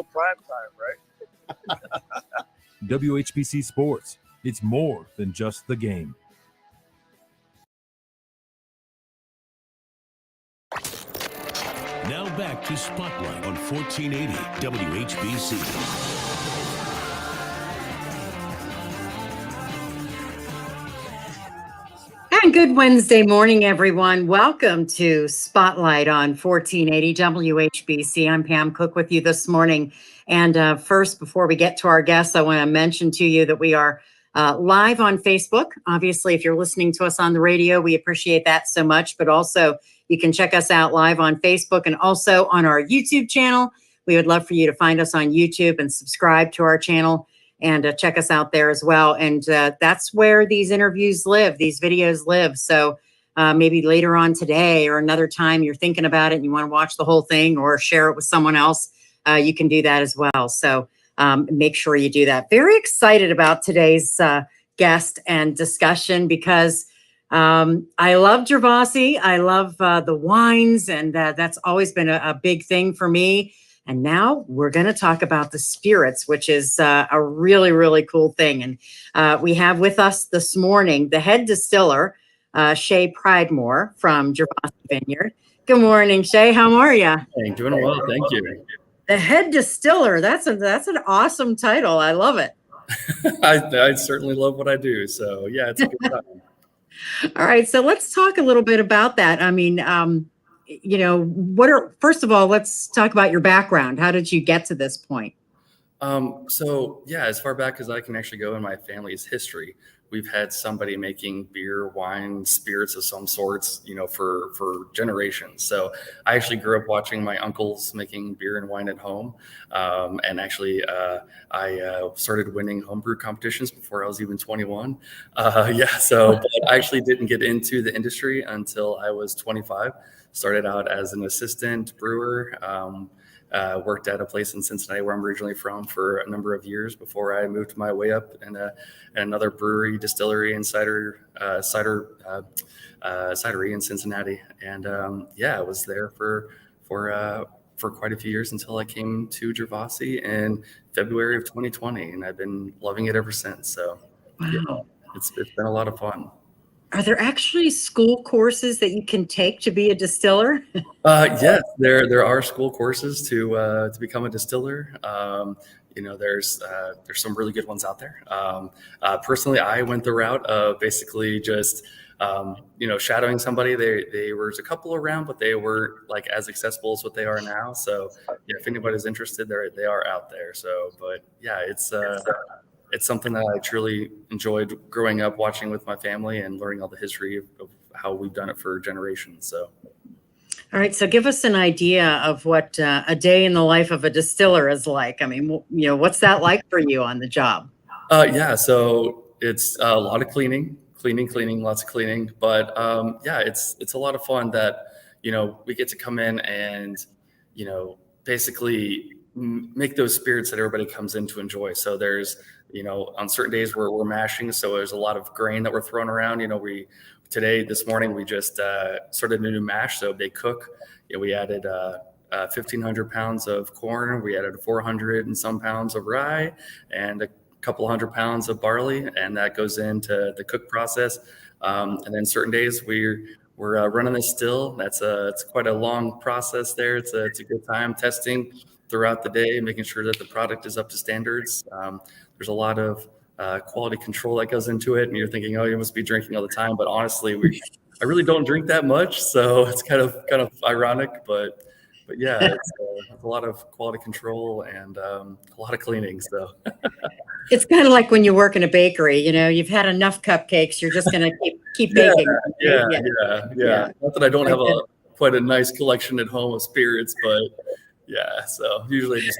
prime time, right? WHBC Sports. It's more than just the game. Now back to Spotlight on 1480 WHBC. And good Wednesday morning, everyone. Welcome to Spotlight on 1480 WHBC. I'm Pam Cook with you this morning. And first, before we get to our guests, I want to mention to you that we are live on Facebook. Obviously, if you're listening to us on the radio, we appreciate that so much. But also, you can check us out live on Facebook and also on our YouTube channel. We would love for you to find us on YouTube and subscribe to our channel. And check us out there as well. And that's where these interviews live, these videos live. So maybe later on today or another time you're thinking about it and you want to watch the whole thing or share it with someone else, you can do that as well. So make sure you do that. Very excited about today's guest and discussion because I love Gervasi. I love the wines, and that's always been a big thing for me. And now we're going to talk about the spirits, which is a really, really cool thing. And we have with us this morning the head distiller, Shay Pridemore from Gervasi Vineyard. Good morning, Shay. How are you? Hey, doing well, thank you. The head distiller. That's an awesome title. I love it. I certainly love what I do. So yeah, it's a good time. All right. So let's talk a little bit about that. I mean, first of all, let's talk about your background. How did you get to this point? So yeah, as far back as I can actually go in my family's history, we've had somebody making beer, wine, spirits of some sorts, for generations. So I actually grew up watching my uncles making beer and wine at home. And actually, I started winning homebrew competitions before I was even 21. But I actually didn't get into the industry until I was 25. Started out as an assistant brewer, worked at a place in Cincinnati where I'm originally from for a number of years before I moved my way up in another brewery, distillery, and cidery in Cincinnati. And I was there for quite a few years until I came to Gervasi in February of 2020, and I've been loving it ever since. So wow. It's been a lot of fun. Are there actually school courses that you can take to be a distiller? Yes, there are school courses to become a distiller. There's some really good ones out there. Personally, I went the route of basically just shadowing somebody. There was a couple around, but they weren't like as accessible as what they are now. So yeah, if anybody's interested, they are out there. So, but yeah, it's something that I truly enjoyed growing up watching with my family and learning all the history of how we've done it for generations. So, all right. So give us an idea of what a day in the life of a distiller is like. I mean, what's that like for you on the job? So it's a lot of cleaning, lots of cleaning. But it's a lot of fun that, we get to come in and, basically make those spirits that everybody comes in to enjoy. So there's, on certain days we're mashing. So there's a lot of grain that we're throwing around. This morning, we just started a new mash. So they cook. We added 1,500 pounds of corn. We added 400 and some pounds of rye and a couple hundred pounds of barley. And that goes into the cook process. And then certain days we're running this still. It's quite a long process there. It's a good time testing throughout the day, making sure that the product is up to standards. There's a lot of quality control that goes into it, and you're thinking, oh, you must be drinking all the time. But honestly, I really don't drink that much, so it's kind of ironic. But yeah, it's a lot of quality control and a lot of cleaning. So it's kind of like when you work in a bakery. You've had enough cupcakes. You're just going to keep baking. Yeah. Not that I don't have quite a nice collection at home of spirits, but. Yeah, so usually I just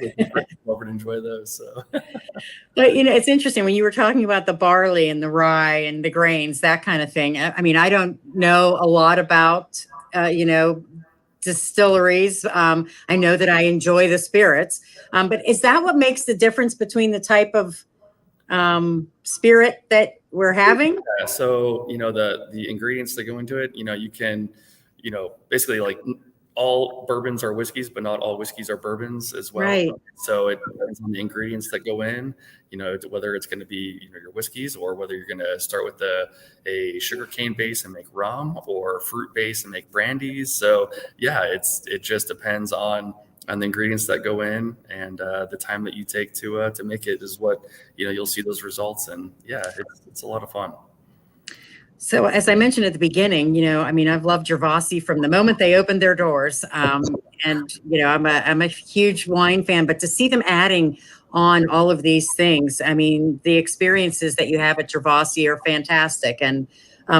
over to enjoy those. So, but it's interesting when you were talking about the barley and the rye and the grains, that kind of thing. I mean, I don't know a lot about distilleries. I know that I enjoy the spirits, but is that what makes the difference between the type of spirit that we're having? Yeah, so the ingredients that go into it. You can basically like all bourbons are whiskeys, but not all whiskeys are bourbons as well. Right. So it depends on the ingredients that go in, whether it's going to be, your whiskeys, or whether you're going to start with a sugarcane base and make rum, or fruit base and make brandies. So yeah, it just depends on the ingredients that go in, and the time that you take to make it is what, you'll see those results. And yeah, it's a lot of fun. So as I mentioned at the beginning, I've loved Gervasi from the moment they opened their doors. And, I'm a huge wine fan, but to see them adding on all of these things, the experiences that you have at Gervasi are fantastic. And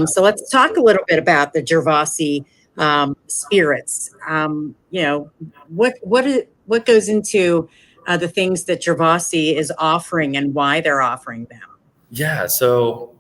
so let's talk a little bit about the Gervasi spirits. What goes into the things that Gervasi is offering and why they're offering them? Yeah. So,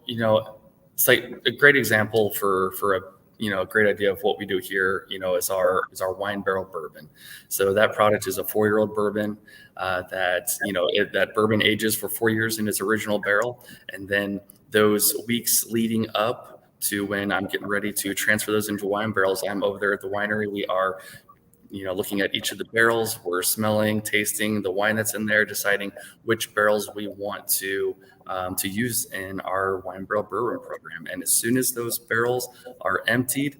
it's like a great example for a great idea of what we do here, is our wine barrel bourbon. So that product is a 4-year-old bourbon that bourbon ages for 4 years in its original barrel. And then those weeks leading up to when I'm getting ready to transfer those into wine barrels, I'm over there at the winery. We are looking at each of the barrels. We're smelling, tasting the wine that's in there, deciding which barrels we want to use in our wine barrel bourbon program. And as soon as those barrels are emptied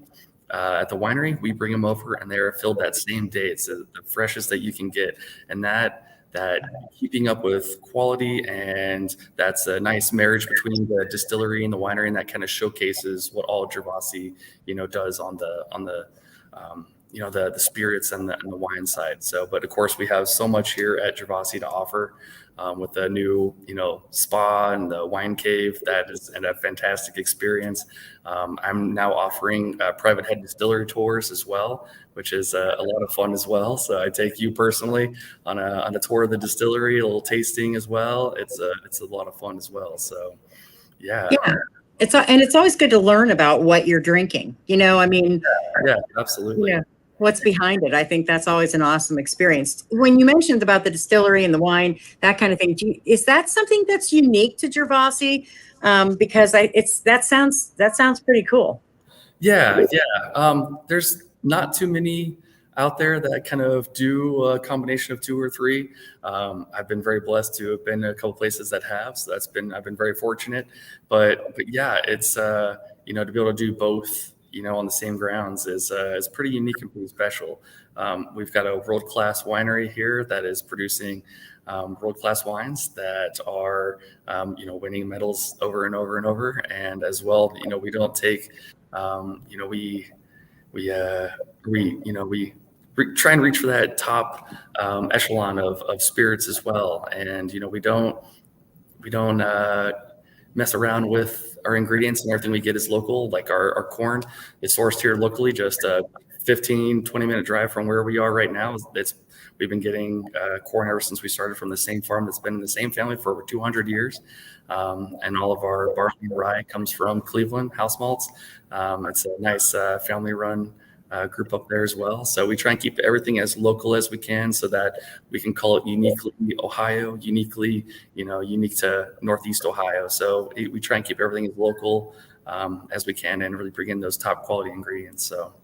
at the winery, we bring them over, and they're filled that same day. It's the freshest that you can get. And that keeping up with quality, and that's a nice marriage between the distillery and the winery, and that kind of showcases what all Gervasi does on the spirits and the wine side. So, but of course we have so much here at Gervasi to offer, with the new, spa and the wine cave. That is a fantastic experience. I'm now offering private head distillery tours as well, which is a lot of fun as well. So I take you personally on a tour of the distillery, a little tasting as well. It's a lot of fun as well. So yeah. It's always good to learn about what you're drinking. Yeah, absolutely. Yeah. What's behind it. I think that's always an awesome experience. When you mentioned about the distillery and the wine, that kind of thing, is that something that's unique to Gervasi? Because that sounds pretty cool. Yeah. There's not too many out there that kind of do a combination of 2 or 3. I've been very blessed to have been in a couple places that have, so I've been very fortunate. But yeah, it's to be able to do both, on the same grounds is pretty unique and pretty special. We've got a world-class winery here that is producing world-class wines that are, winning medals over and over and over. And as well, we don't take, we try and reach for that top echelon of spirits as well. And, we don't mess around with our ingredients, and everything we get is local. Like our corn is sourced here locally, just a 15-20 minute drive from where we are right now. We've been getting corn ever since we started, from the same farm that's been in the same family for over 200 years. And all of our barley and rye comes from Cleveland house malts. It's a nice family run group up there as well. So we try and keep everything as local as we can, so that we can call it uniquely Ohio, unique to Northeast Ohio. So we try and keep everything as local as we can, and really bring in those top quality ingredients. So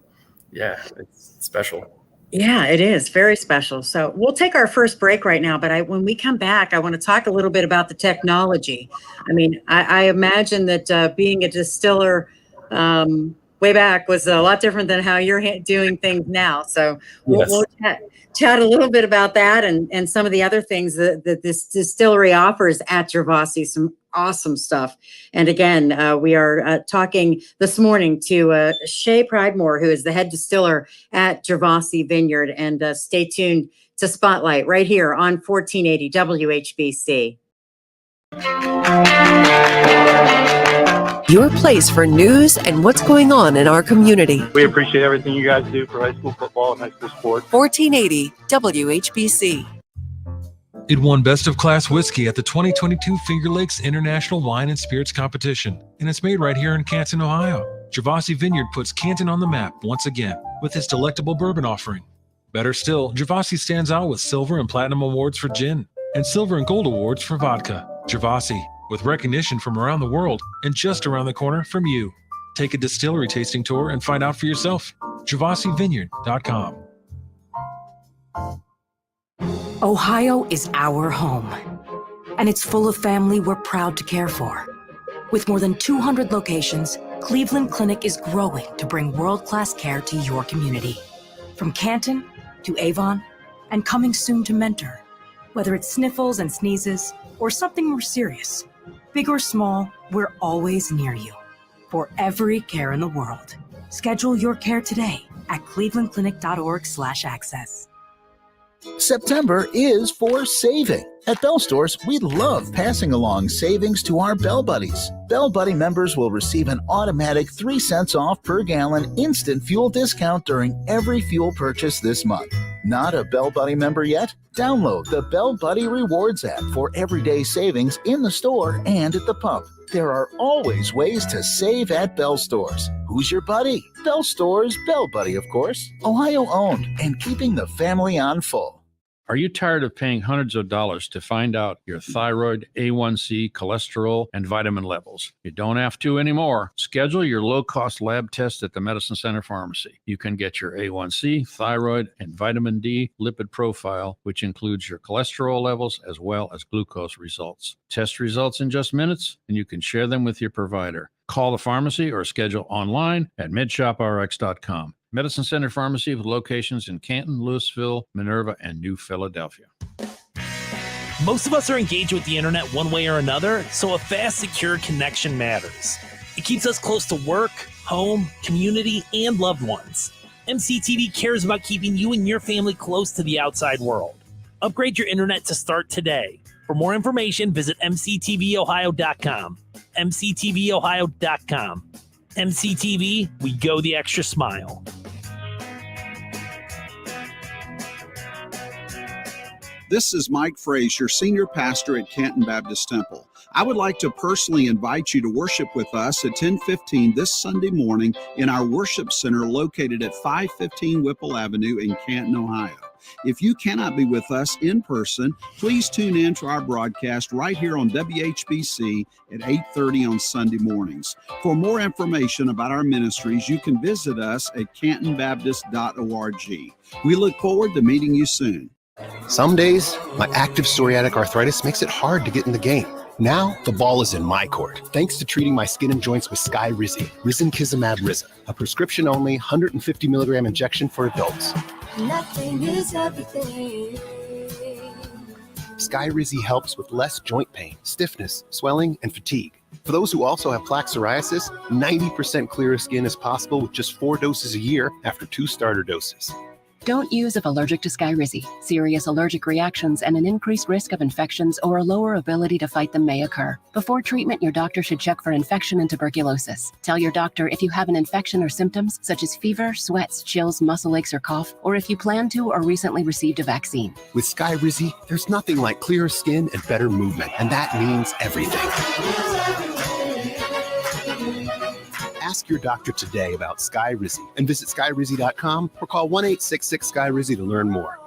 yeah, it's special. Yeah, it is very special. So we'll take our first break right now, but when we come back, I want to talk a little bit about the technology. I imagine that being a distiller way back was a lot different than how you're doing things now. So we'll chat a little bit about that, and some of the other things that this distillery offers at Gervasi, some awesome stuff. And again, we are talking this morning to Shay Pridemore, who is the head distiller at Gervasi Vineyard. And stay tuned to Spotlight right here on 1480 WHBC. Your place for news and what's going on in our community. We appreciate everything you guys do for high school football and high school sports. 1480 WHBC. It won Best of Class Whiskey at the 2022 Finger Lakes International Wine and Spirits Competition, and it's made right here in Canton, Ohio. Gervasi Vineyard puts Canton on the map once again with its delectable bourbon offering. Better still, Gervasi stands out with silver and platinum awards for gin and silver and gold awards for vodka. Gervasi, with recognition from around the world and just around the corner from you. Take a distillery tasting tour and find out for yourself. GervasiVineyard.com. Ohio is our home, and it's full of family we're proud to care for. With more than 200 locations, Cleveland Clinic is growing to bring world-class care to your community. From Canton to Avon, and coming soon to Mentor. Whether it's sniffles and sneezes, or something more serious, big or small, we're always near you. For every care in the world. Schedule your care today at clevelandclinic.org/access. September is for saving. At Bell Stores, we love passing along savings to our Bell Buddies. Bell Buddy members will receive an automatic 3 cents off per gallon instant fuel discount during every fuel purchase this month. Not a Bell Buddy member yet? Download the Bell Buddy Rewards app for everyday savings in the store and at the pump. There are always ways to save at Bell Stores. Who's your buddy? Bell Stores, Bell Buddy, of course. Ohio owned and keeping the family on full. Are you tired of paying hundreds of dollars to find out your thyroid, A1C, cholesterol, and vitamin levels? You don't have to anymore. Schedule your low-cost lab test at the Medicine Center Pharmacy. You can get your A1C, thyroid, and vitamin D lipid profile, which includes your cholesterol levels as well as glucose results. Test results in just minutes, and you can share them with your provider. Call the pharmacy or schedule online at MedShopRx.com. Medicine Center Pharmacy with locations in Canton, Louisville, Minerva, and New Philadelphia. Most of us are engaged with the internet one way or another, so a fast, secure connection matters. It keeps us close to work, home, community, and loved ones. MCTV cares about keeping you and your family close to the outside world. Upgrade your internet to start today. For more information, visit mctvohio.com. mctvohio.com. MCTV, we go the extra mile. This is Mike Frazier, Senior Pastor at Canton Baptist Temple. I would like to personally invite you to worship with us at 10:15 this Sunday morning in our worship center located at 515 Whipple Avenue in Canton, Ohio. If you cannot be with us in person, please tune in to our broadcast right here on WHBC at 8:30 on Sunday mornings. For more information about our ministries, you can visit us at cantonbaptist.org. We look forward to meeting you soon. Some days, my active psoriatic arthritis makes it hard to get in the game. Now, the ball is in my court, thanks to treating my skin and joints with Skyrizi, Risankizumab Riza, a prescription-only 150 milligram injection for adults. Nothing is everything. Skyrizi helps with less joint pain, stiffness, swelling, and fatigue. For those who also have plaque psoriasis, 90% clearer skin is possible with just 4 doses a year after 2 starter doses. Don't use if allergic to Skyrizi. Serious allergic reactions and an increased risk of infections or a lower ability to fight them may occur. Before treatment, your doctor should check for infection and tuberculosis. Tell your doctor if you have an infection or symptoms such as fever, sweats, chills, muscle aches, or cough, or if you plan to or recently received a vaccine. With Skyrizi, there's nothing like clearer skin and better movement, and that means everything. Ask your doctor today about Skyrizi and visit Skyrizi.com or call 1-866-SKYRIZI to learn more.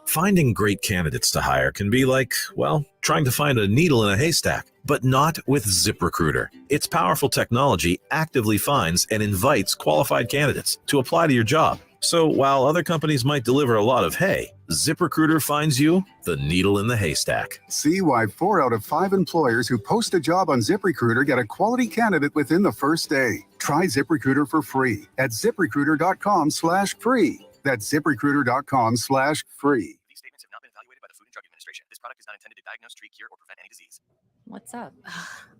Finding great candidates to hire can be like, well, trying to find a needle in a haystack, but not with ZipRecruiter. Its powerful technology actively finds and invites qualified candidates to apply to your job. So while other companies might deliver a lot of hay, ZipRecruiter finds you the needle in the haystack. See why 4 out of 5 employers who post a job on ZipRecruiter get a quality candidate within the first day. Try ZipRecruiter for free at ZipRecruiter.com/free. That's ZipRecruiter.com/free. These statements have not been evaluated by the Food and Drug Administration. This product is not intended to diagnose, treat, cure, or prevent any disease. What's up?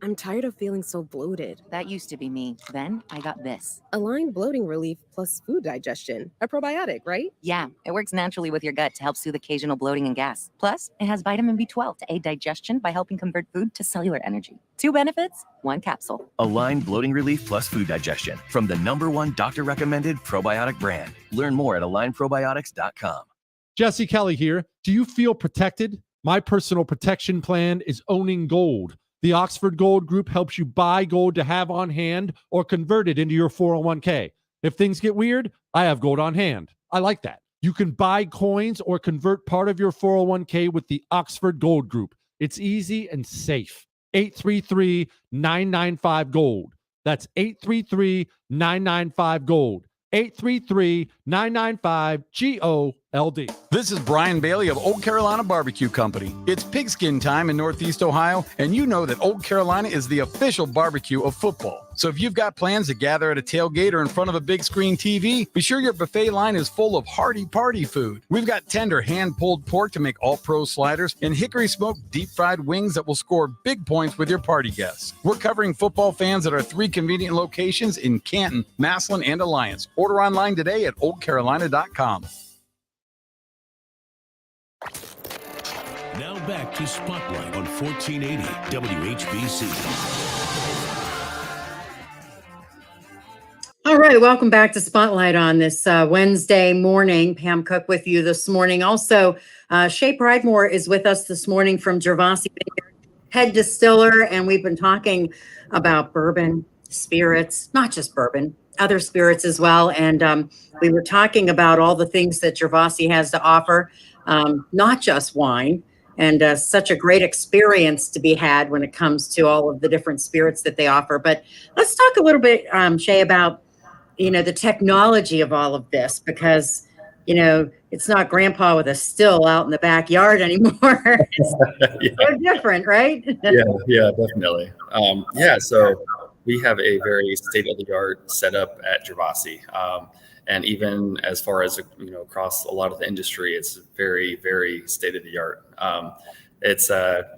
I'm tired of feeling so bloated. That used to be me. Then I got this. Align Bloating Relief plus food digestion. A probiotic, right? Yeah, it works naturally with your gut to help soothe occasional bloating and gas. Plus, it has vitamin B12 to aid digestion by helping convert food to cellular energy. 2 benefits, 1 capsule. Align Bloating Relief plus food digestion from the #1 doctor-recommended probiotic brand. Learn more at alignprobiotics.com. Jesse Kelly here. Do you feel protected? My personal protection plan is owning gold. The Oxford Gold Group helps you buy gold to have on hand or convert it into your 401k. If things get weird, I have gold on hand. I like that. You can buy coins or convert part of your 401k with the Oxford Gold Group. It's easy and safe. 833-995-GOLD. That's 833-995-GOLD. 833-995-GOLD. LD. This is Brian Bailey of Old Carolina Barbecue Company. It's pigskin time in Northeast Ohio, and you know that Old Carolina is the official barbecue of football. So if you've got plans to gather at a tailgate or in front of a big screen TV, be sure your buffet line is full of hearty party food. We've got tender hand-pulled pork to make all-pro sliders and hickory smoked deep-fried wings that will score big points with your party guests. We're covering football fans at our 3 convenient locations in Canton, Massillon, and Alliance. Order online today at oldcarolina.com. Now back to Spotlight on 1480 WHBC. All right, welcome back to Spotlight on this Wednesday morning. Pam Cook with you this morning. Also, Shay Pridemore is with us this morning from Gervasi Vineyard, head distiller, and we've been talking about bourbon, spirits, not just bourbon, other spirits as well. And we were talking about all the things that Gervasi has to offer, not just wine. And such a great experience to be had when it comes to all of the different spirits that they offer. But let's talk a little bit, Shay, about, the technology of all of this, because, it's not grandpa with a still out in the backyard anymore. It's so different, right? Yeah, definitely. So we have a very state-of-the-art setup at Gervasi. And even as far as, across a lot of the industry, it's very, very state-of-the-art. It's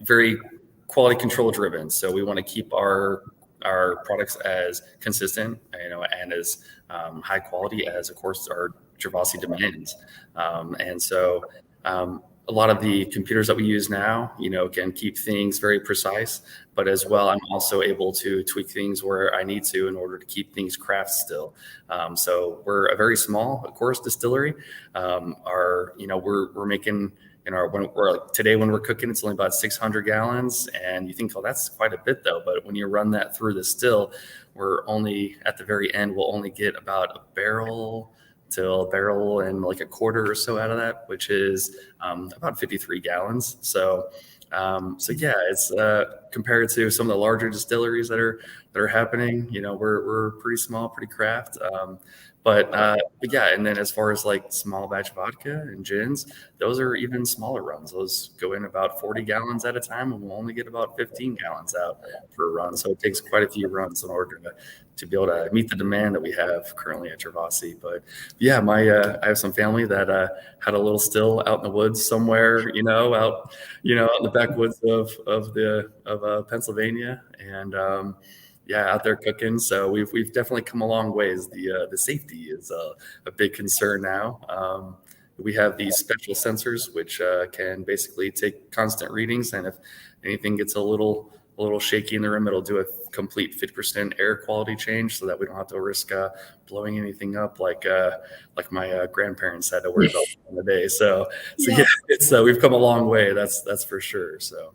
very quality control driven. So we want to keep our products as consistent, and as high quality as, of course, our Gervasi demands. And so a lot of the computers that we use now, can keep things very precise, but as well, I'm also able to tweak things where I need to in order to keep things craft still. So we're a very small, of course, distillery. We're making, today when we're cooking, it's only about 600 gallons. And you think, oh, that's quite a bit though. But when you run that through the still, we're only at the very end, we'll only get about a barrel and like a quarter or so out of that, which is about 53 gallons. So it's compared to some of the larger distilleries that are happening, we're pretty small, pretty craft. But and then as far as like small batch vodka and gins, those are even smaller runs. Those go in about 40 gallons at a time, and we'll only get about 15 gallons out per run. So it takes quite a few runs in order to be able to meet the demand that we have currently at Gervasi. But I have some family that had a little still out in the woods somewhere, out in the backwoods of Pennsylvania, and out there cooking. So we've definitely come a long ways. The safety is a big concern now. We have these special sensors which can basically take constant readings, and if anything gets a little shaky in the room, it'll do a complete 50% air quality change, so that we don't have to risk blowing anything up like my grandparents had to worry about in the day. So it's we've come a long way. That's for sure. So.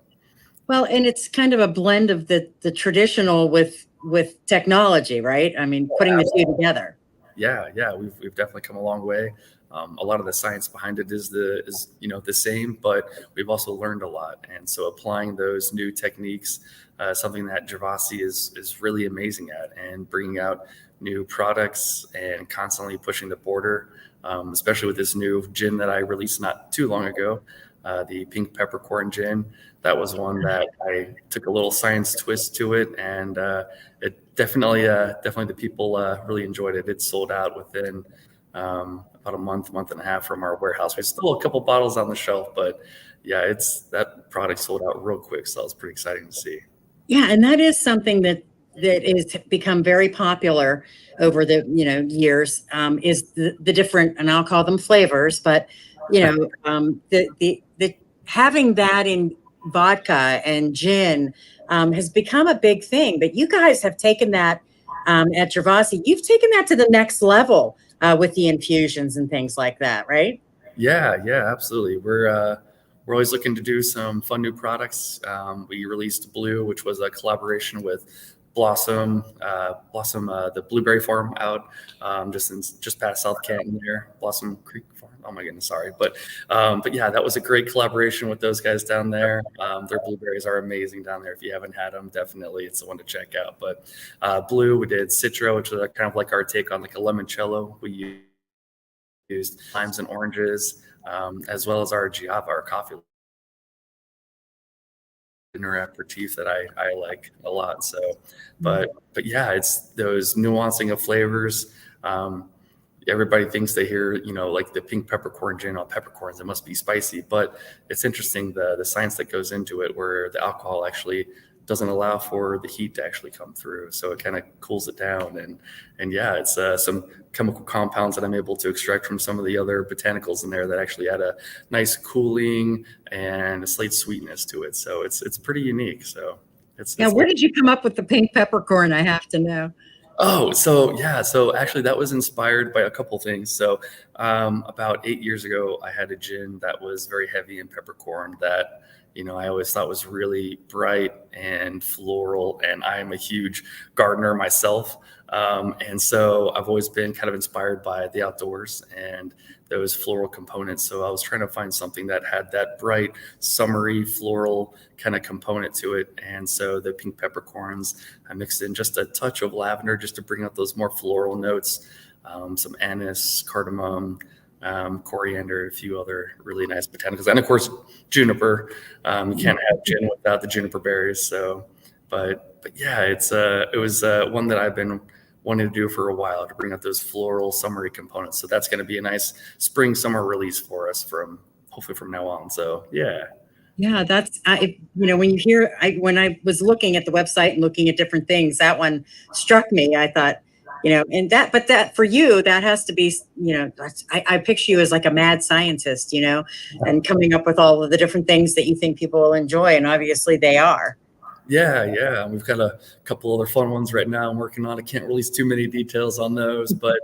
Well, and it's kind of a blend of the traditional with technology, right? I mean, putting the two together. Yeah, we've definitely come a long way. A lot of the science behind it is the same, but we've also learned a lot. And so applying those new techniques, something that Gervasi is really amazing at, and bringing out new products and constantly pushing the border, especially with this new gin that I released not too long ago. The pink peppercorn gin. That was one that I took a little science twist to it, and it definitely the people really enjoyed it. It sold out within about a month and a half from our warehouse. We still have a couple bottles on the shelf, but that product sold out real quick, so that was pretty exciting to see. Yeah, and that is something that is become very popular over the years. Is the different, and I'll call them flavors, but the having that in vodka and gin has become a big thing. But you guys have taken that at Gervasi. You've taken that to the next level with the infusions and things like that, right? Yeah, absolutely. We're always looking to do some fun new products. We released Blue, which was a collaboration with Blossom, the blueberry farm out just past South Canton there, Blossom Creek Farm. Oh my goodness, sorry, but that was a great collaboration with those guys down there. Their blueberries are amazing down there. If you haven't had them, definitely it's the one to check out. But Blue, we did Citra, which is kind of like our take on like a limoncello. We used limes and oranges, as well as our Giava, our coffee dinner aperitif that I like a lot. So, but yeah, it's those nuancing of flavors. Everybody thinks they hear, like the pink peppercorn gin, peppercorns, it must be spicy, but it's interesting the science that goes into it, where the alcohol actually doesn't allow for the heat to actually come through. So it kind of cools it down. And yeah, it's some chemical compounds that I'm able to extract from some of the other botanicals in there that actually add a nice cooling and a slight sweetness to it. So it's pretty unique. So where did you come up with the pink peppercorn? I have to know. Oh, so yeah. So actually that was inspired by a couple things. So about 8 years ago, I had a gin that was very heavy in peppercorn that, I always thought was really bright and floral, and I'm a huge gardener myself. And so I've always been kind of inspired by the outdoors and those floral components. So I was trying to find something that had that bright, summery, floral kind of component to it. And so the pink peppercorns, I mixed in just a touch of lavender just to bring out those more floral notes, some anise, cardamom, coriander, a few other really nice botanicals, and of course juniper. You can't have gin without the juniper berries. So, but yeah, it was one that I've been wanting to do for a while, to bring out those floral, summery components. So that's going to be a nice spring, summer release for us hopefully from now on. So yeah, that's when you hear, when I was looking at the website and looking at different things, that one struck me. I thought, but that for you, that has to be, I picture you as like a mad scientist, and coming up with all of the different things that you think people will enjoy. And obviously they are. Yeah. We've got a couple other fun ones right now I'm working on. I can't release too many details on those, but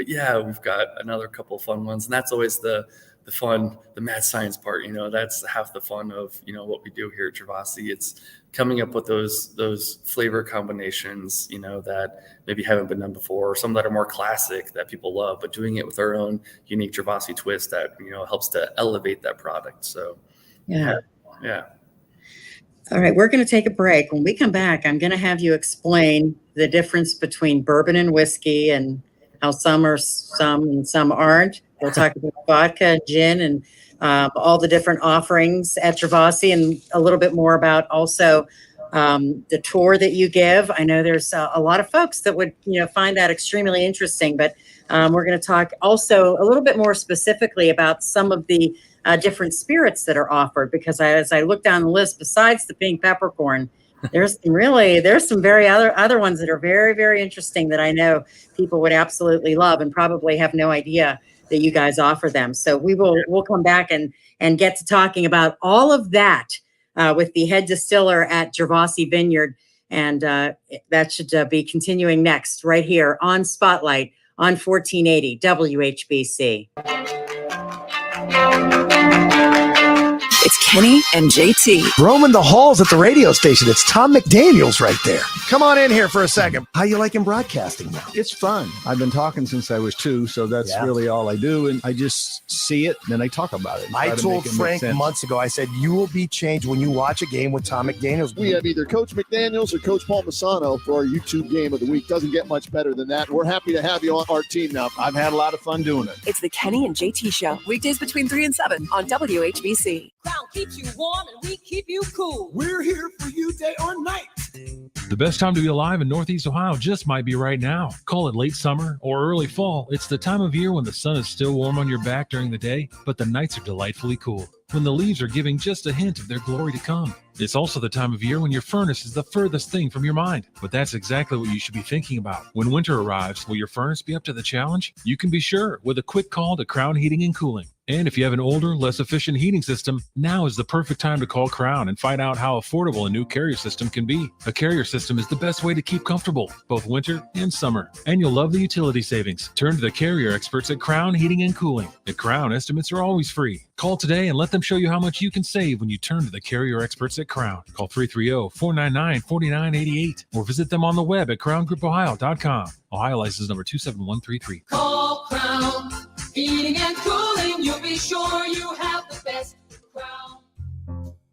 yeah, we've got another couple of fun ones. And that's always the fun, the mad science part, that's half the fun of, what we do here at Gervasi. It's coming up with those flavor combinations, that maybe haven't been done before, or some that are more classic that people love, but doing it with our own unique Gervasi twist that, helps to elevate that product. So yeah. All right, we're going to take a break. When we come back, I'm going to have you explain the difference between bourbon and whiskey and how some are some and some aren't. We'll talk about vodka, gin, and all the different offerings at Gervasi, and a little bit more about also the tour that you give. I know there's a lot of folks that would find that extremely interesting, but we're going to talk also a little bit more specifically about some of the different spirits that are offered, because as I look down the list, besides the pink peppercorn, there's some very other ones that are very, very interesting that I know people would absolutely love and probably have no idea that you guys offer them. So we'll come back and get to talking about all of that with the head distiller at Gervasi Vineyard, and that should be continuing next right here on Spotlight on 1480 WHBC. It's Kenny and JT. Roaming the halls at the radio station. It's Tom McDaniel's right there. Come on in here for a second. How you liking broadcasting now? It's fun. I've been talking since I was 2, so that's really all I do. And I just see it, and then I talk about it. I told Frank months ago, I said, you will be changed when you watch a game with Tom McDaniel's. We have either Coach McDaniels or Coach Paul Masano for our YouTube game of the week. Doesn't get much better than that. We're happy to have you on our team now. I've had a lot of fun doing it. It's the Kenny and JT Show. Weekdays between 3 and 7 on WHBC. Crown keeps you warm and we keep you cool. We're here for you day or night. The best time to be alive in Northeast Ohio just might be right now. Call it late summer or early fall. It's the time of year when the sun is still warm on your back during the day, but the nights are delightfully cool, when the leaves are giving just a hint of their glory to come. It's also the time of year when your furnace is the furthest thing from your mind. But that's exactly what you should be thinking about. When winter arrives, will your furnace be up to the challenge? You can be sure with a quick call to Crown Heating and Cooling. And if you have an older, less efficient heating system, now is the perfect time to call Crown and find out how affordable a new Carrier system can be. A Carrier system is the best way to keep comfortable, both winter and summer. And you'll love the utility savings. Turn to the Carrier experts at Crown Heating and Cooling. At Crown, estimates are always free. Call today and let them show you how much you can save when you turn to the Carrier experts at Crown. Call 330-499-4988 or visit them on the web at crowngroupohio.com. Ohio license number 27133. Call Crown Heating and Cooling. You'll be sure you have the best Crown.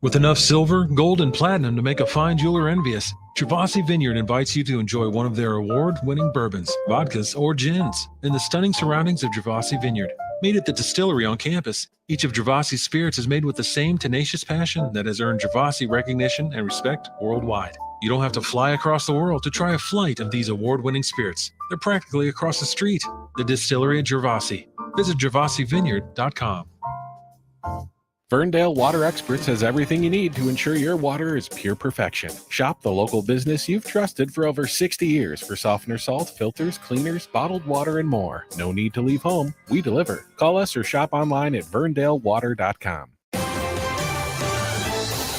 With enough silver, gold, and platinum to make a fine jeweler envious, Gervasi Vineyard invites you to enjoy one of their award-winning bourbons, vodkas, or gins in the stunning surroundings of Gervasi Vineyard. Made at the distillery on campus, each of Gervasi's spirits is made with the same tenacious passion that has earned Gervasi recognition and respect worldwide. You don't have to fly across the world to try a flight of these award-winning spirits. They're practically across the street. The distillery at Gervasi. Visit GervasiVineyard.com. Ferndale Water Experts has everything you need to ensure your water is pure perfection. Shop the local business you've trusted for over 60 years for softener salt, filters, cleaners, bottled water, and more. No need to leave home. We deliver. Call us or shop online at verndalewater.com.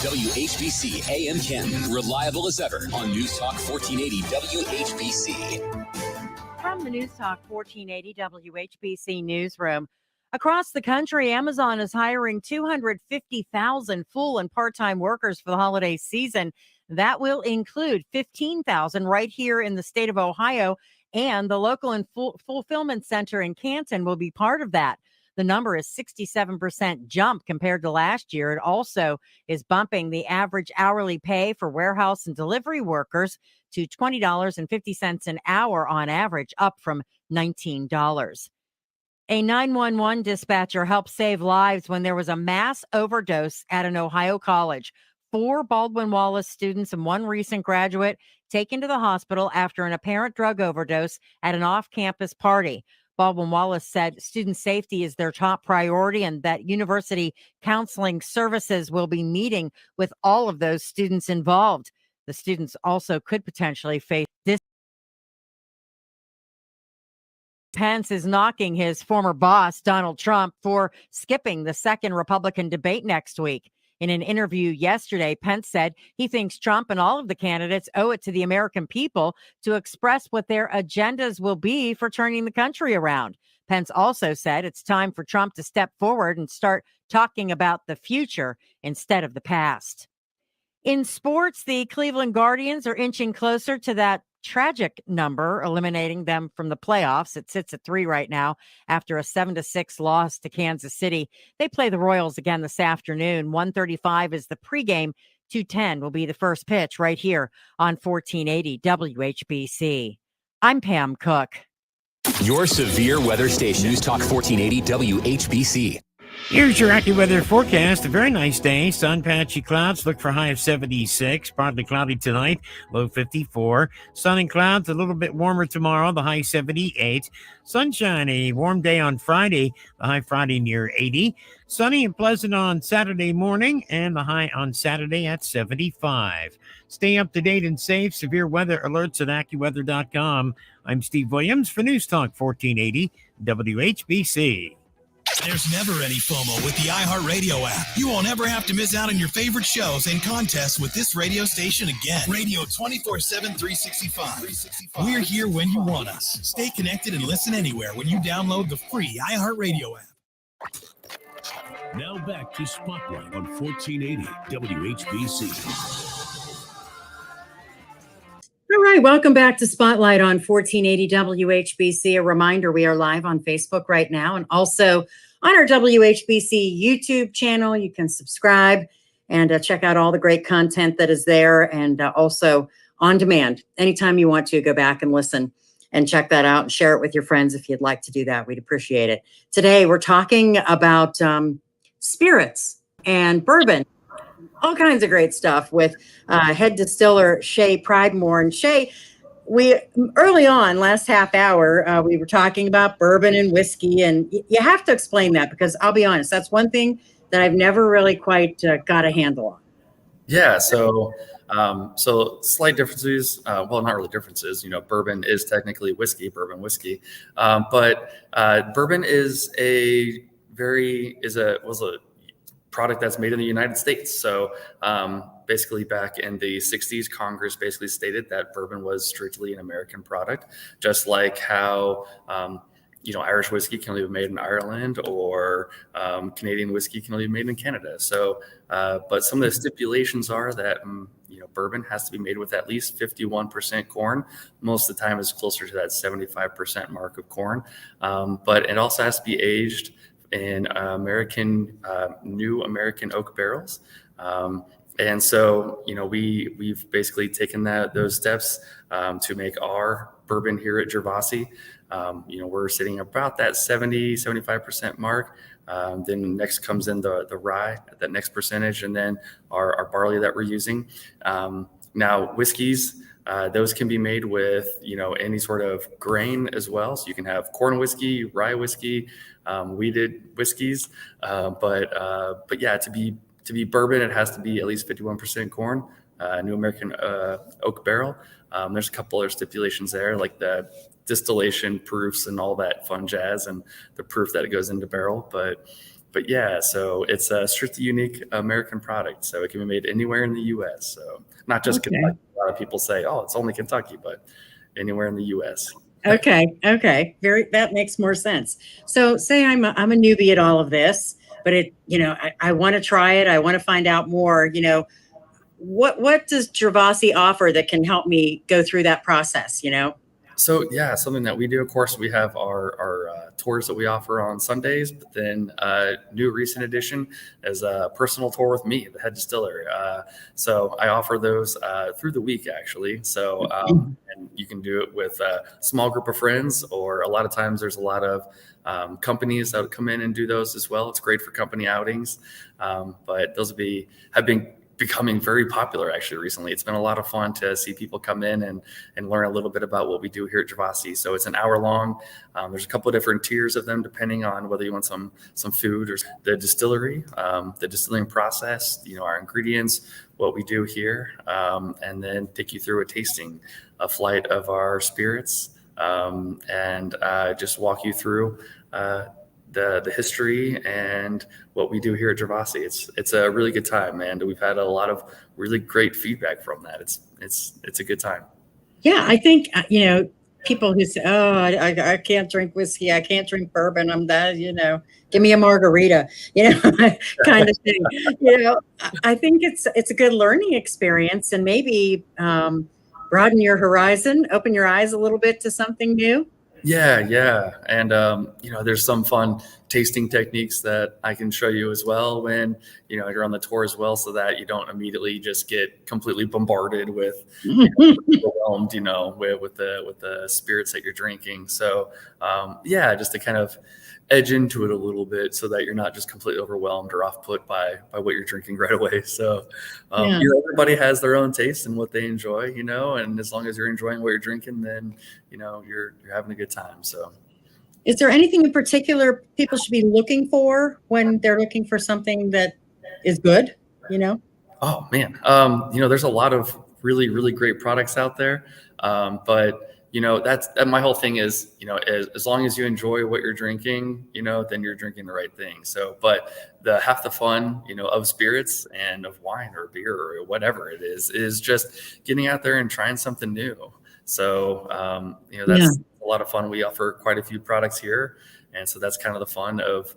WHBC AM Canton, reliable as ever on News Talk 1480 WHBC. From the News Talk 1480 WHBC newsroom. Across the country, Amazon is hiring 250,000 full and part-time workers for the holiday season. That will include 15,000 right here in the state of Ohio, and the local and fulfillment center in Canton will be part of that. The number is 67% jump compared to last year. It also is bumping the average hourly pay for warehouse and delivery workers to $20.50 an hour on average, up from $19. A 911 dispatcher helped save lives when there was a mass overdose at an Ohio college. 4 Baldwin Wallace students and 1 recent graduate taken to the hospital after an apparent drug overdose at an off-campus party. Baldwin Wallace said student safety is their top priority and that university counseling services will be meeting with all of those students involved. The students also could potentially face this. Pence is knocking his former boss, Donald Trump, for skipping the second Republican debate next week. In an interview yesterday, Pence said he thinks Trump and all of the candidates owe it to the American people to express what their agendas will be for turning the country around. Pence also said it's time for Trump to step forward and start talking about the future instead of the past. In sports, the Cleveland Guardians are inching closer to that tragic number, eliminating them from the playoffs. It sits at 3 right now after a 7-6 loss to Kansas City. They play the Royals again this afternoon. 1:35 is the pregame. 2:10 will be the first pitch right here on 1480 WHBC. I'm Pam Cook. Your severe weather station, News Talk 1480 WHBC. Here's your AccuWeather forecast. A very nice day. Sun, patchy clouds. Look for high of 76. Partly cloudy tonight. Low 54. Sun and clouds. A little bit warmer tomorrow. The high 78. Sunshine. A warm day on Friday. The high Friday near 80. Sunny and pleasant on Saturday morning. And the high on Saturday at 75. Stay up to date and safe. Severe weather alerts at AccuWeather.com. I'm Steve Williams for News Talk 1480 WHBC. There's never any FOMO with the iHeartRadio app. You won't ever have to miss out on your favorite shows and contests with this radio station again. Radio 24/7, 365. We're here when you want us. Stay connected and listen anywhere when you download the free iHeartRadio app. Now back to Spotlight on 1480 WHBC. All right, welcome back to Spotlight on 1480 WHBC. A reminder, we are live on Facebook right now and also on our WHBC YouTube channel. You can subscribe and check out all the great content that is there, and also on demand. Anytime you want to, go back and listen and check that out and share it with your friends if you'd like to do that. We'd appreciate it. Today, we're talking about spirits and bourbon. All kinds of great stuff with head distiller Shay Pridemore. And Shay, we early on last half hour, we were talking about bourbon and whiskey, and you have to explain that because I'll be honest, that's one thing that I've never really quite got a handle on. Yeah, so slight differences. Well, not really differences. You know, bourbon is technically whiskey, bourbon whiskey, but bourbon was a product that's made in the United States. So basically back in the 60s, Congress basically stated that bourbon was strictly an American product, just like how, Irish whiskey can only be made in Ireland, or Canadian whiskey can only be made in Canada. So, but some of the stipulations are that, bourbon has to be made with at least 51% corn. Most of the time it's closer to that 75% mark of corn. But it also has to be aged in new American oak barrels. And so, we've basically taken those steps to make our bourbon here at Gervasi. We're sitting about that 75% mark. Then next comes in the rye, that next percentage, and then our barley that we're using. Now whiskeys, those can be made with, any sort of grain as well. So you can have corn whiskey, rye whiskey, wheated whiskeys. But yeah, to be bourbon, it has to be at least 51% corn, New American oak barrel. There's a couple other stipulations there, like the distillation proofs and all that fun jazz, and the proof that it goes into barrel. But yeah, so it's a strictly unique American product. So it can be made anywhere in the U.S. So not just Kentucky. A lot of people say, "Oh, it's only Kentucky," but anywhere in the U.S. Okay. That makes more sense. So say I'm a newbie at all of this, but I want to try it. I want to find out more. What does Gervasi offer that can help me go through that process? So yeah, something that we do, of course, we have our tours that we offer on Sundays, but then new recent addition is a personal tour with me, the head distiller. So I offer those through the week, actually. So and you can do it with a small group of friends, or a lot of times there's a lot of companies that would come in and do those as well. It's great for company outings, but those have been becoming very popular actually recently. It's been a lot of fun to see people come in and learn a little bit about what we do here at Gervasi. So it's an hour long. There's a couple of different tiers of them depending on whether you want some food or the distillery, the distilling process, our ingredients, what we do here, and then take you through a flight of our spirits, and just walk you through the history and what we do here at Gervasi. It's a really good time, and we've had a lot of really great feedback from that. It's a good time. Yeah, I think people who say, "Oh, I can't drink whiskey, I can't drink bourbon, I'm that," give me a margarita, kind of thing. I think it's a good learning experience, and maybe broaden your horizon, open your eyes a little bit to something new. Yeah. And, there's some fun tasting techniques that I can show you as well when, you're on the tour as well, so that you don't immediately just get completely bombarded with, overwhelmed, with the spirits that you're drinking. So, just to kind of edge into it a little bit so that you're not just completely overwhelmed or off put by what you're drinking right away. So, everybody has their own taste and what they enjoy, and as long as you're enjoying what you're drinking, then, you're having a good time. So, is there anything in particular people should be looking for when they're looking for something that is good? Oh man. There's a lot of really, really great products out there. But that's my whole thing is, as long as you enjoy what you're drinking, then you're drinking the right thing. So, but half the fun, of spirits and of wine or beer or whatever it is just getting out there and trying something new. So, that's a lot of fun. We offer quite a few products here. And so that's kind of the fun of,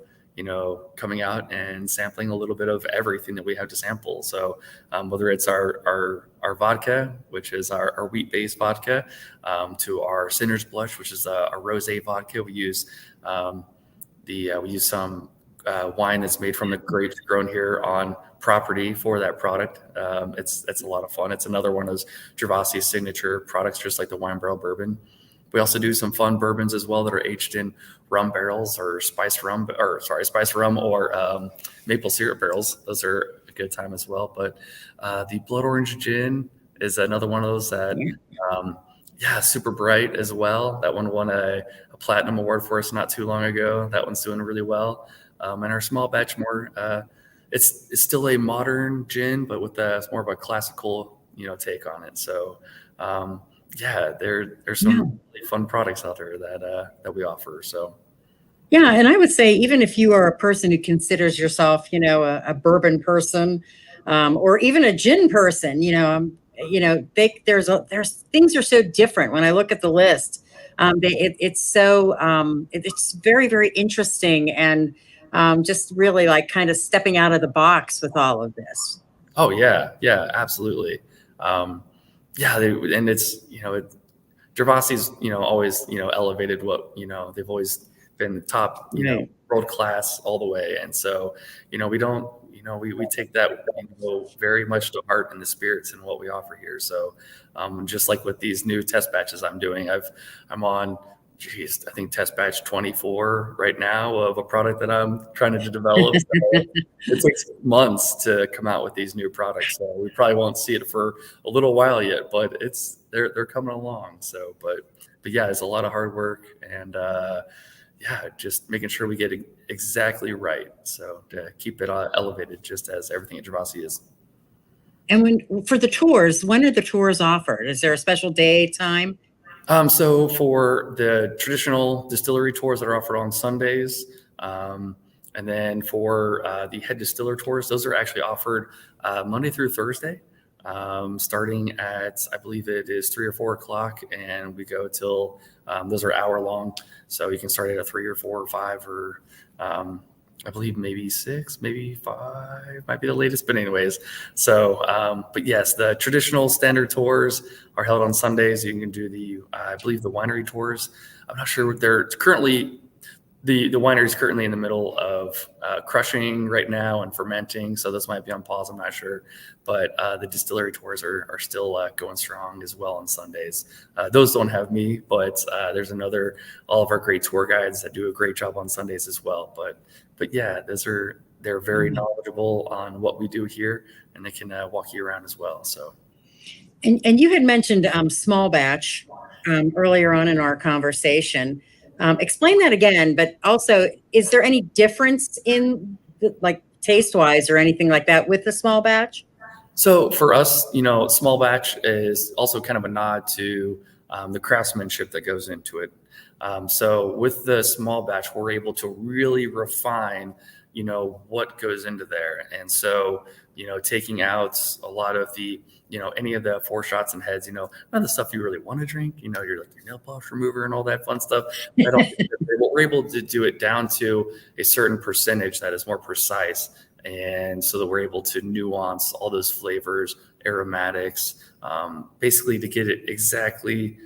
coming out and sampling a little bit of everything that we have to sample. So whether it's our vodka, which is our wheat-based vodka, to our Sinner's Blush, which is a rosé vodka. We use some wine that's made from the grapes grown here on property for that product. It's a lot of fun. It's another one of those Gervasi signature products, just like the wine barrel bourbon. We also do some fun bourbons as well that are aged in rum barrels or spice rum or maple syrup barrels. Those are a good time as well. But the blood orange gin is another one of those that, super bright as well. That one won a platinum award for us not too long ago. That one's doing really well. And our small batch it's still a modern gin, but with more of a classical, take on it. So, there's some really fun products out there that we offer. So, and I would say even if you are a person who considers yourself, a bourbon person, or even a gin person, there's things are so different. When I look at the list, it's very, very interesting, and just really like kind of stepping out of the box with all of this. Oh yeah, absolutely. And it's, Gervasi's, always, elevated what, they've always been top, world class all the way. And so, we don't, we take that, very much to heart in the spirits and what we offer here. So, just like with these new test batches I'm doing, I'm on I think test batch 24 right now of a product that I'm trying to develop. So it takes months to come out with these new products. So we probably won't see it for a little while yet, but they're coming along. So, but yeah, it's a lot of hard work and, just making sure we get it exactly right. So to keep it elevated, just as everything at Gervasi is. And for the tours, when are the tours offered? Is there a special day, time? So for the traditional distillery tours that are offered on Sundays, and then for the head distiller tours, those are actually offered Monday through Thursday, starting at, I believe it is 3 or 4 o'clock, and we go till those are hour long. So you can start at 3 or 4 or 5 or I believe maybe 6, maybe 5 might be the latest, but anyways. So, but yes, the traditional standard tours are held on Sundays. You can do I believe the winery tours. I'm not sure what they're currently, the winery is currently in the middle of crushing right now and fermenting. So this might be on pause. I'm not sure, but the distillery tours are still going strong as well on Sundays. Those don't have me, but there's all of our great tour guides that do a great job on Sundays as well. But yeah, they're very knowledgeable on what we do here, and they can walk you around as well. So, and you had mentioned small batch earlier on in our conversation. Explain that again, but also, is there any difference in like taste wise or anything like that with the small batch? So for us, small batch is also kind of a nod to the craftsmanship that goes into it. So with the small batch, we're able to really refine, what goes into there. And so, taking out a lot of the, any of the foreshots and heads, none of the stuff you really want to drink, you're like your nail polish remover and all that fun stuff. We're able to do it down to a certain percentage that is more precise. And so that we're able to nuance all those flavors, aromatics, basically to get it exactly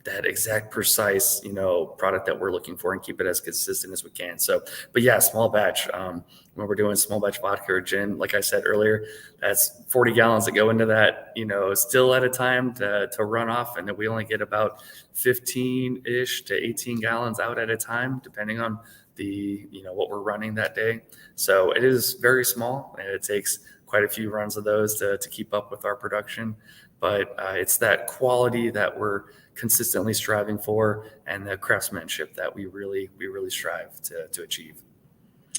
that exact precise, product that we're looking for and keep it as consistent as we can. So, but yeah, small batch, when we're doing small batch vodka or gin, like I said earlier, that's 40 gallons that go into that, still at a time to run off. And then we only get about 15-ish to 18 gallons out at a time, depending on what we're running that day. So it is very small, and it takes quite a few runs of those to keep up with our production. But it's that quality that we're consistently striving for, and the craftsmanship that we really strive to achieve.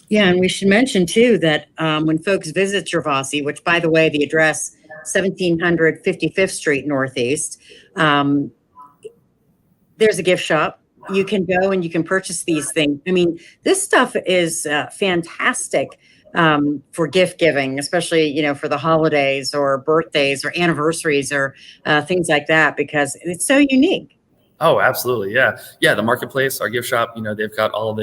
Yeah, and we should mention too that when folks visit Gervasi, which by the way, the address 1700 55th Street Northeast, there's a gift shop. You can go and you can purchase these things. I mean, this stuff is fantastic for gift giving, especially, for the holidays or birthdays or anniversaries or things like that, because it's so unique. Oh, absolutely. Yeah. Yeah. The marketplace, our gift shop, they've got all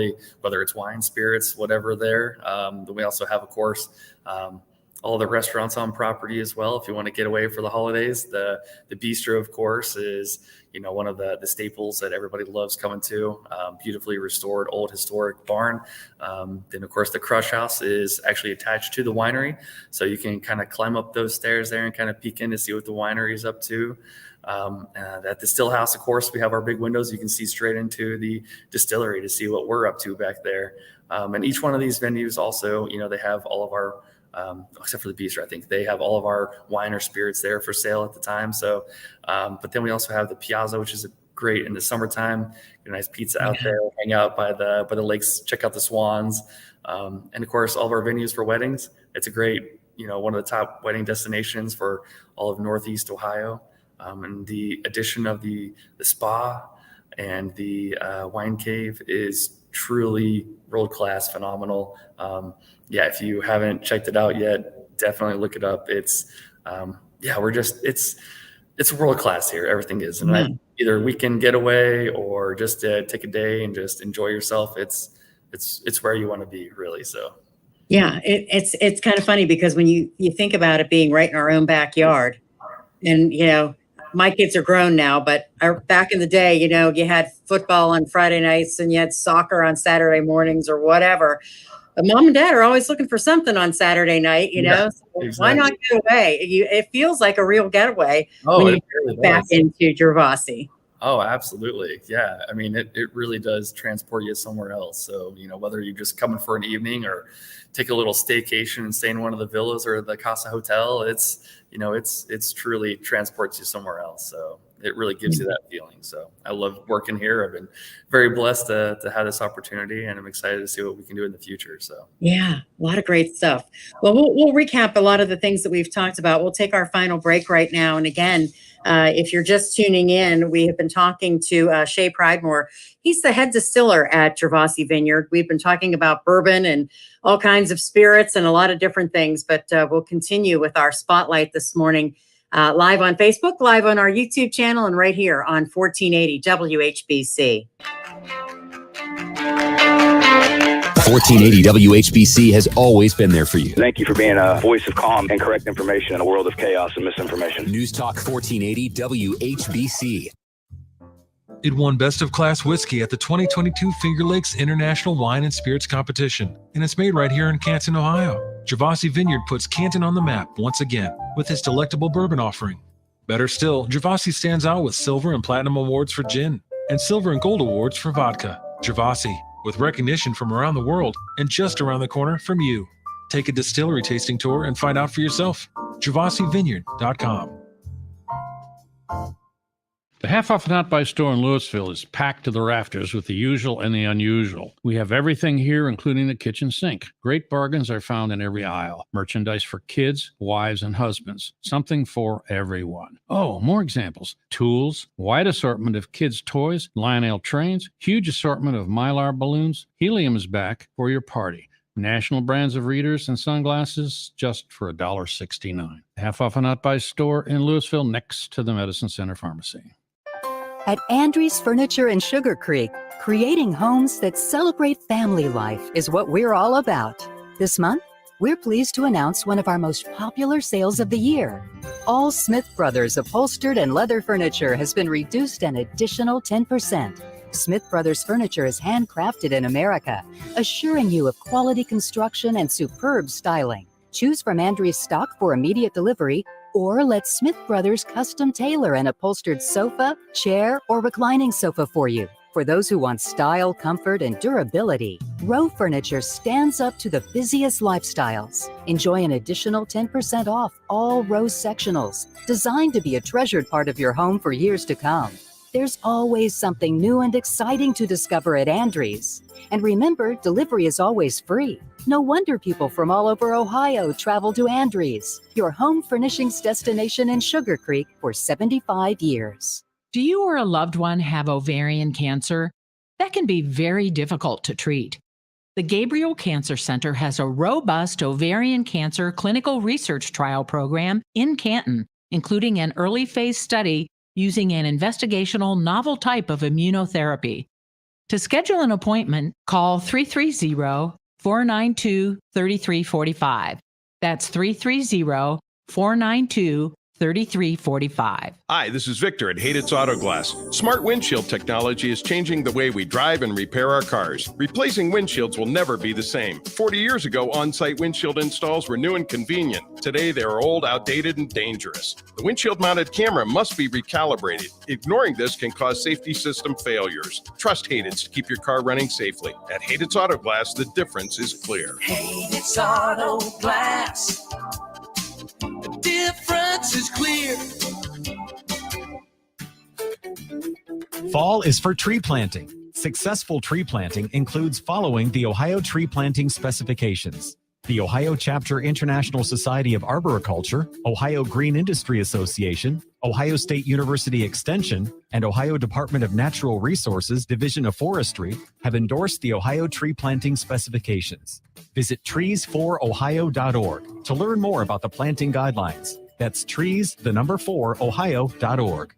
whether it's wine, spirits, whatever there. Then we also have, of course, all the restaurants on property as well. If you want to get away for the holidays, the bistro, of course, is, one of the staples that everybody loves coming to. Beautifully restored, old historic barn. Then, of course, the crush house is actually attached to the winery. So you can kind of climb up those stairs there and kind of peek in to see what the winery is up to. At the still house, of course, we have our big windows. You can see straight into the distillery to see what we're up to back there. And each one of these venues also, they have all of our, except for the bistro, I think they have all of our wine or spirits there for sale at the time. So, but then we also have the piazza, which is great in the summertime. Get a nice pizza out there, hang out by the lakes, check out the swans. And of course, all of our venues for weddings. It's a great, one of the top wedding destinations for all of Northeast Ohio. And the addition of the spa and the wine cave is truly world-class, phenomenal. If you haven't checked it out yet, definitely look it up. It's it's world-class here. Everything is. And either a weekend getaway or just take a day and just enjoy yourself. It's where you want to be, really. So. Yeah, it's kind of funny because when you think about it being right in our own backyard, and my kids are grown now, but back in the day, you had football on Friday nights and you had soccer on Saturday mornings or whatever. But mom and dad are always looking for something on Saturday night, so exactly. Why not get away? It feels like a real getaway when you get back into Gervasi. Oh, absolutely. Yeah. I mean, it really does transport you somewhere else. So, whether you're just coming for an evening or take a little staycation and stay in one of the villas or the Casa Hotel, it's truly transports you somewhere else. So it really gives you that feeling. So I love working here. I've been very blessed to have this opportunity, and I'm excited to see what we can do in the future. So Yeah, a lot of great stuff. Well, we'll recap a lot of the things that we've talked about. We'll take our final break right now. And again, if you're just tuning in, we have been talking to Shay Pridemore. He's the head distiller at Gervasi Vineyard. We've been talking about bourbon and all kinds of spirits and a lot of different things, but we'll continue with our spotlight this morning, live on Facebook, live on our YouTube channel, and right here on 1480 WHBC. 1480 WHBC has always been there for you. Thank you for being a voice of calm and correct information in a world of chaos and misinformation. News Talk 1480 WHBC. It won Best of Class Whiskey at the 2022 Finger Lakes International Wine and Spirits Competition, and it's made right here in Canton, Ohio. Gervasi Vineyard puts Canton on the map once again with its delectable bourbon offering. Better still, Gervasi stands out with silver and platinum awards for gin and silver and gold awards for vodka. Gervasi, with recognition from around the world and just around the corner from you. Take a distillery tasting tour and find out for yourself. GervasiVineyard.com. The Half Off Not Buy store in Louisville is packed to the rafters with the usual and the unusual. We have everything here, including the kitchen sink. Great bargains are found in every aisle. Merchandise for kids, wives, and husbands. Something for everyone. Oh, more examples. Tools, wide assortment of kids' toys, Lionel trains, huge assortment of Mylar balloons. Helium is back for your party. National brands of readers and sunglasses just for $1.69. Half Off Not Buy store in Louisville next to the Medicine Center Pharmacy. At Andrews Furniture in Sugar Creek, creating homes that celebrate family life is what we're all about. This month, we're pleased to announce one of our most popular sales of the year. All Smith Brothers upholstered and leather furniture has been reduced an additional 10%. Smith Brothers furniture is handcrafted in America, assuring you of quality construction and superb styling. Choose from Andrews stock for immediate delivery, or let Smith Brothers custom tailor an upholstered sofa, chair, or reclining sofa for you. For those who want style, comfort, and durability, Row Furniture stands up to the busiest lifestyles. Enjoy an additional 10% off all Row sectionals, designed to be a treasured part of your home for years to come. There's always something new and exciting to discover at Andrews. And remember, delivery is always free. No wonder people from all over Ohio travel to Andrews, your home furnishings destination in Sugar Creek for 75 years. Do you or a loved one have ovarian cancer? That can be very difficult to treat. The Gabriel Cancer Center has a robust ovarian cancer clinical research trial program in Canton, including an early phase study using an investigational novel type of immunotherapy. To schedule an appointment, call 330-492-3345. That's 330-492-3345. Hi, this is Victor at Hayden's Auto Glass. Smart windshield technology is changing the way we drive and repair our cars. Replacing windshields will never be the same. 40 years ago, on-site windshield installs were new and convenient. Today, they are old, outdated, and dangerous. The windshield-mounted camera must be recalibrated. Ignoring this can cause safety system failures. Trust Hayden's to keep your car running safely. At Hayden's Auto Glass, the difference is clear. Hayden's Auto Glass. The difference is clear. Fall is for tree planting. Successful tree planting includes following the Ohio tree planting specifications. The Ohio Chapter International Society of Arboriculture, Ohio Green Industry Association, Ohio State University Extension, and Ohio Department of Natural Resources Division of Forestry have endorsed the Ohio tree planting specifications. Visit trees4ohio.org to learn more about the planting guidelines. That's trees4ohio.org.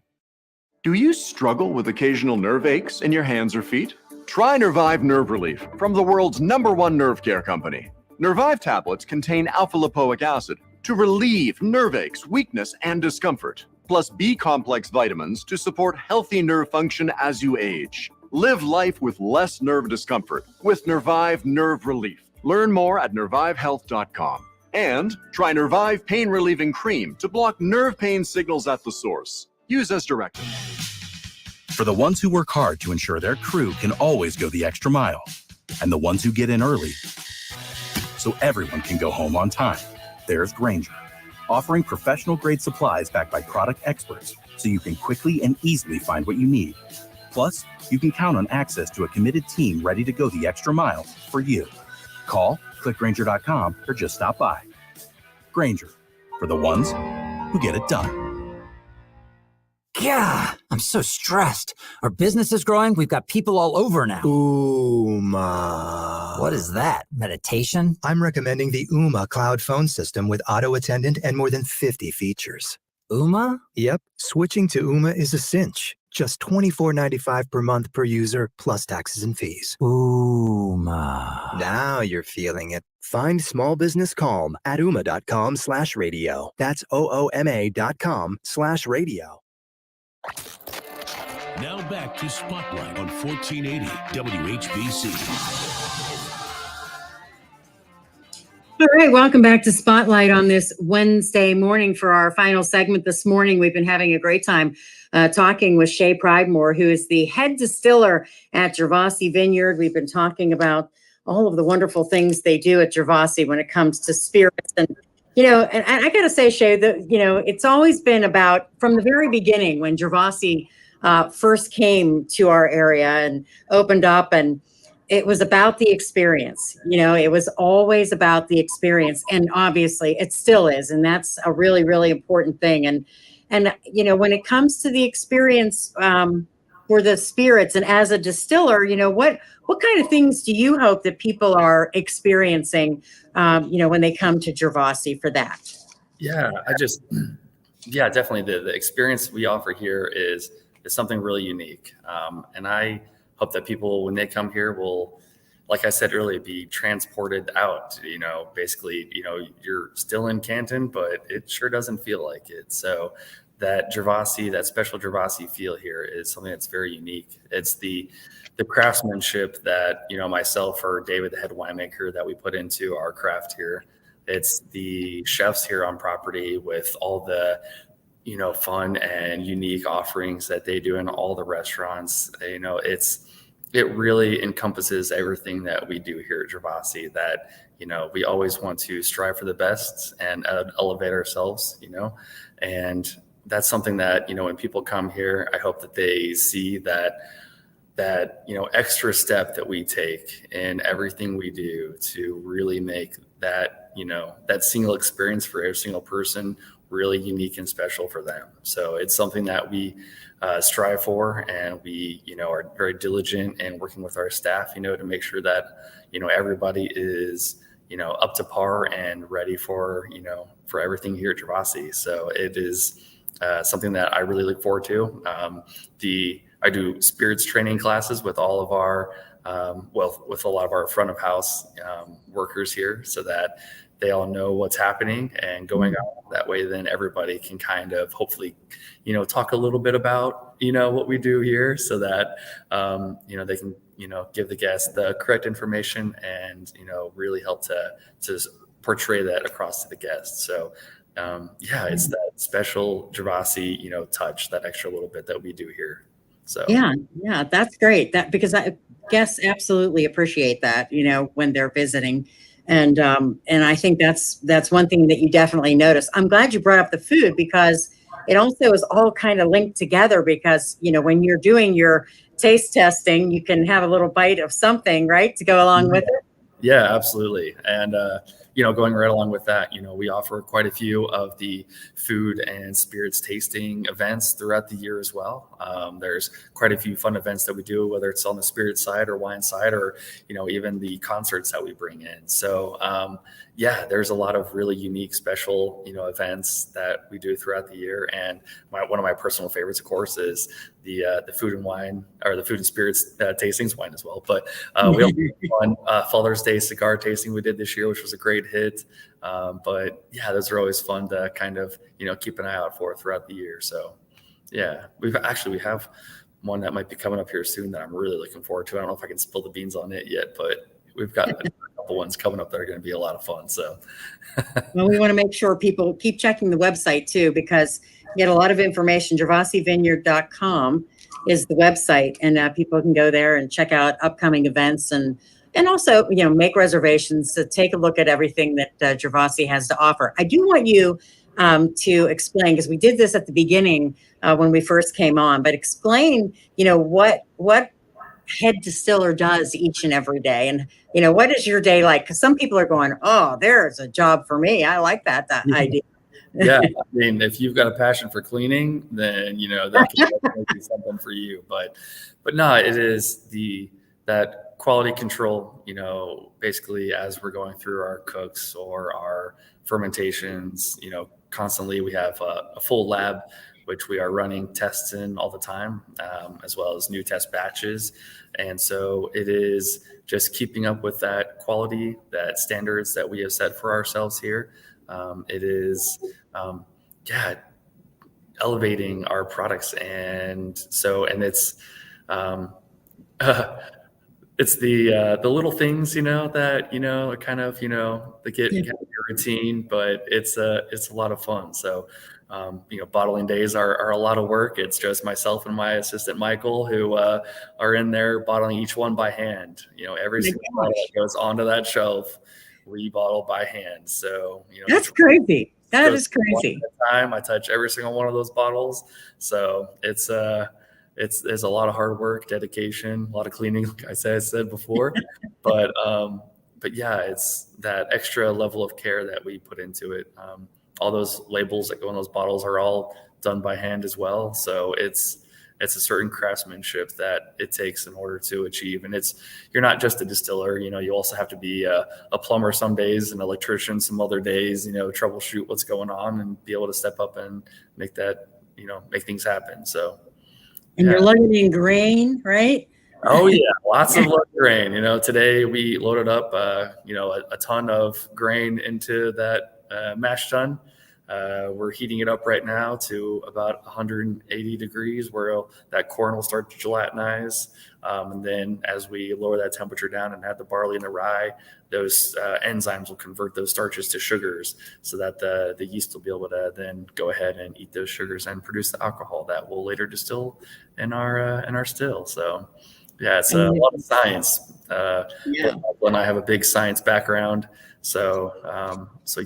Do you struggle with occasional nerve aches in your hands or feet? Try Nervive Nerve Relief from the world's #1 nerve care company. Nervive tablets contain alpha-lipoic acid to relieve nerve aches, weakness, and discomfort, plus B-complex vitamins to support healthy nerve function as you age. Live life with less nerve discomfort with Nervive Nerve Relief. Learn more at nervivehealth.com. And try Nervive Pain Relieving Cream to block nerve pain signals at the source. Use as directed. For the ones who work hard to ensure their crew can always go the extra mile, and the ones who get in early so everyone can go home on time, there's Grainger, offering professional-grade supplies backed by product experts so you can quickly and easily find what you need. Plus, you can count on access to a committed team ready to go the extra mile for you. Call, click Grainger.com, or just stop by. Grainger, for the ones who get it done. Yeah, I'm so stressed. Our business is growing. We've got people all over now. Uma. What is that? Meditation? I'm recommending the Uma cloud phone system with auto attendant and more than 50 features. Uma? Yep. Switching to Uma is a cinch. Just $24.95 per month per user, plus taxes and fees. Uma. Now you're feeling it. Find small business calm at Uma.com/radio. That's OOMA.com/radio. Now back to Spotlight on 1480 WHBC. All right, welcome back to Spotlight on this Wednesday morning for our final segment this morning. We've been having a great time talking with Shay Pridemore, who is the head distiller at Gervasi Vineyard. We've been talking about all of the wonderful things they do at Gervasi when it comes to spirits. And, and I got to say, Shay, that, it's always been about, from the very beginning when Gervasi first came to our area and opened up, and it was about the experience. It was always about the experience, and obviously it still is, and that's a really, really important thing. And when it comes to the experience for the spirits, and as a distiller, what kind of things do you hope that people are experiencing, when they come to Gervasi for that? Yeah, definitely the experience we offer here is something really unique, and I hope that people, when they come here, will, like I said earlier, be transported out. Basically, you're still in Canton, but it sure doesn't feel like it. So that Gervasi, that special Gervasi feel here is something that's very unique. It's the craftsmanship that, myself or David, the head winemaker, that we put into our craft here. It's the chefs here on property with all the fun and unique offerings that they do in all the restaurants. It really encompasses everything that we do here at Gervasi, that, we always want to strive for the best and elevate ourselves, and that's something that, when people come here, I hope that they see that extra step that we take in everything we do to really make that, that single experience for every single person really unique and special for them. So it's something that we strive for, and we, are very diligent in working with our staff, to make sure that, everybody is, up to par and ready for, for everything here at Gervasi. So it is something that I really look forward to. I do spirits training classes with all of our, with a lot of our front of house workers here, so that they all know what's happening and going on. That way, then everybody can kind of hopefully, talk a little bit about, what we do here, so that, they can, give the guests the correct information and, really help to portray that across to the guests. So, it's that special Gervasi, touch, that extra little bit that we do here. So yeah, that's great. Because I guests absolutely appreciate that, when they're visiting. And I think that's one thing that you definitely notice. I'm glad you brought up the food, because it also is all kind of linked together, because, when you're doing your taste testing, you can have a little bite of something, right, to go along with it. Yeah, absolutely. And, going right along with that, we offer quite a few of the food and spirits tasting events throughout the year as well. There's quite a few fun events that we do, whether it's on the spirit side or wine side, or, even the concerts that we bring in. So, there's a lot of really unique, special, events that we do throughout the year. And one of my personal favorites, of course, is the food and wine, or the food and spirits tastings, wine as well. But we also did Father's Day cigar tasting we did this year, which was a great hit. But those are always fun to kind of, keep an eye out for throughout the year. So we have one that might be coming up here soon that I'm really looking forward to. I don't know if I can spill the beans on it yet, but we've got a couple ones coming up that are going to be a lot of fun. So well, we want to make sure people keep checking the website too, because you get a lot of information, gervasivineyard.com. is the website, and people can go there and check out upcoming events and also, make reservations to take a look at everything that Gervasi has to offer. I do want you to explain, because we did this at the beginning when we first came on, but explain, what head distiller does each and every day. And, what is your day like? Because some people are going, oh, there's a job for me. I like that idea. Yeah, I mean, if you've got a passion for cleaning, then, that can definitely be something for you. But no, it is that quality control, basically as we're going through our cooks or our fermentations, constantly we have a full lab, which we are running tests in all the time, as well as new test batches. And so it is just keeping up with that quality, that standards that we have set for ourselves here. It is, elevating our products. And it's, it's the little things, that, kind of, they get kind of your routine, but it's a lot of fun. So, bottling days are a lot of work. It's just myself and my assistant, Michael, who are in there bottling each one by hand. Every single bottle that goes onto that shelf, we bottle by hand. So, that's crazy. That is crazy. Time I touch every single one of those bottles. So it's there's a lot of hard work, dedication, a lot of cleaning, like I said before, but yeah, it's that extra level of care that we put into it. All those labels that go in those bottles are all done by hand as well. So it's a certain craftsmanship that it takes in order to achieve. And you're not just a distiller, you also have to be a plumber some days, an electrician some other days, troubleshoot what's going on and be able to step up and make that, make things happen. So. And you're loaded in grain, right? Oh yeah, lots of grain. Today we loaded up, a ton of grain into that mash tun. We're heating it up right now to about 180 degrees, where that corn will start to gelatinize. And then as we lower that temperature down and add the barley and the rye, those enzymes will convert those starches to sugars, so that the yeast will be able to then go ahead and eat those sugars and produce the alcohol that we'll later distill in our still. So yeah, it's a lot of science. Michael and I have a big science background. So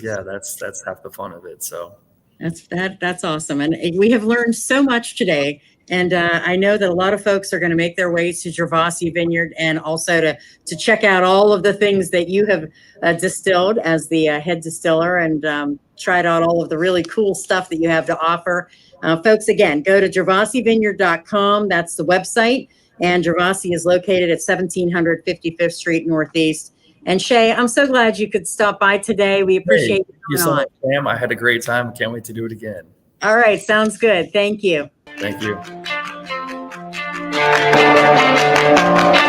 yeah, that's half the fun of it. So that's awesome. And we have learned so much today. And I know that a lot of folks are going to make their ways to Gervasi Vineyard, and also to check out all of the things that you have distilled as the head distiller, and tried out all of the really cool stuff that you have to offer. Folks, again, go to gervasivineyard.com. That's the website. And Gervasi is located at 1700 55th Street Northeast. And Shay, I'm so glad you could stop by today. We appreciate you so much, Pam. I had a great time. Can't wait to do it again. All right. Sounds good. Thank you. Thank you.